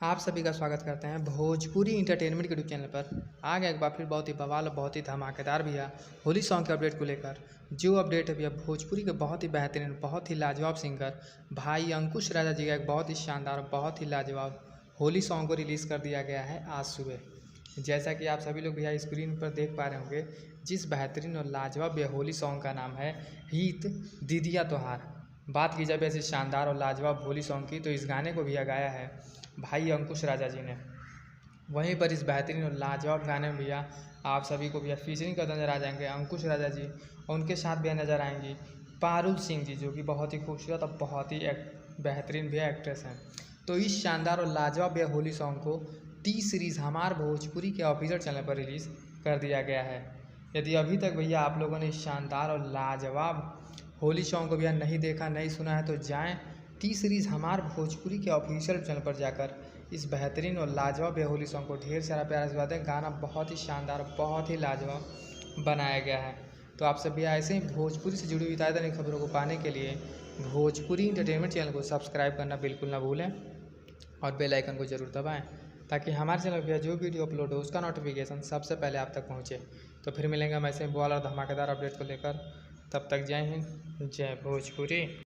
आप सभी का स्वागत करते हैं भोजपुरी इंटरटेनमेंट के यूट्यूब चैनल पर। आ गया एक बार फिर बहुत ही बवाल और बहुत ही धमाकेदार भैया होली सॉन्ग के अपडेट को लेकर। जो अपडेट है भैया भोजपुरी के बहुत ही बेहतरीन बहुत ही लाजवाब सिंगर भाई अंकुश राजा जी का एक बहुत ही शानदार बहुत ही लाजवाब होली सॉन्ग को रिलीज़ कर दिया गया है आज सुबह। जैसा कि आप सभी लोग भैया स्क्रीन पर देख पा रहे होंगे, जिस बेहतरीन और लाजवाब भैया होली सॉन्ग का नाम है हित दीदिया त्योहार। बात की जाए ऐसे शानदार और लाजवाब होली सॉन्ग की, तो इस गाने को भैया गाया है भाई अंकुश राजा जी ने। वहीं पर इस बेहतरीन और लाजवाब गाने में भैया आप सभी को भैया फीचरिंग करते नजर आ जाएंगे अंकुश राजा जी, और उनके साथ भैया नजर आएंगी पारुल सिंह जी, जो कि बहुत ही खूबसूरत और बहुत ही बेहतरीन भैया एक्ट्रेस हैं। तो इस शानदार और लाजवाब भैया होली सॉन्ग को टी सीरीज़ हमार भोजपुरी के ऑफिशियल चैनल पर रिलीज़ कर दिया गया है। यदि अभी तक भैया आप लोगों ने इस शानदार और लाजवाब होली सॉन्ग को भैया नहीं देखा नहीं सुना है, तो जाएँ टी सीरीज़ हमार भोजपुरी के ऑफिशियल चैनल पर जाकर इस बेहतरीन और लाजवाब होली सॉन्ग को ढेर सारा प्यार आशीर्वाद दें। गाना बहुत ही शानदार बहुत ही लाजवाब बनाया गया है। तो आप सभी ऐसे ही भोजपुरी से जुड़ी हुई ताज़ा नई खबरों को पाने के लिए भोजपुरी इंटरटेनमेंट चैनल को सब्सक्राइब करना बिल्कुल ना भूलें और बेल आइकन को ज़रूर दबाएं, ताकि हमारे चैनल पर जो वीडियो अपलोड हो उसका नोटिफिकेशन सबसे पहले आप तक पहुँचे। तो फिर मिलेंगे हम ऐसे बवाल और धमाकेदार अपडेट को लेकर। तब तक जय हिंद जय भोजपुरी।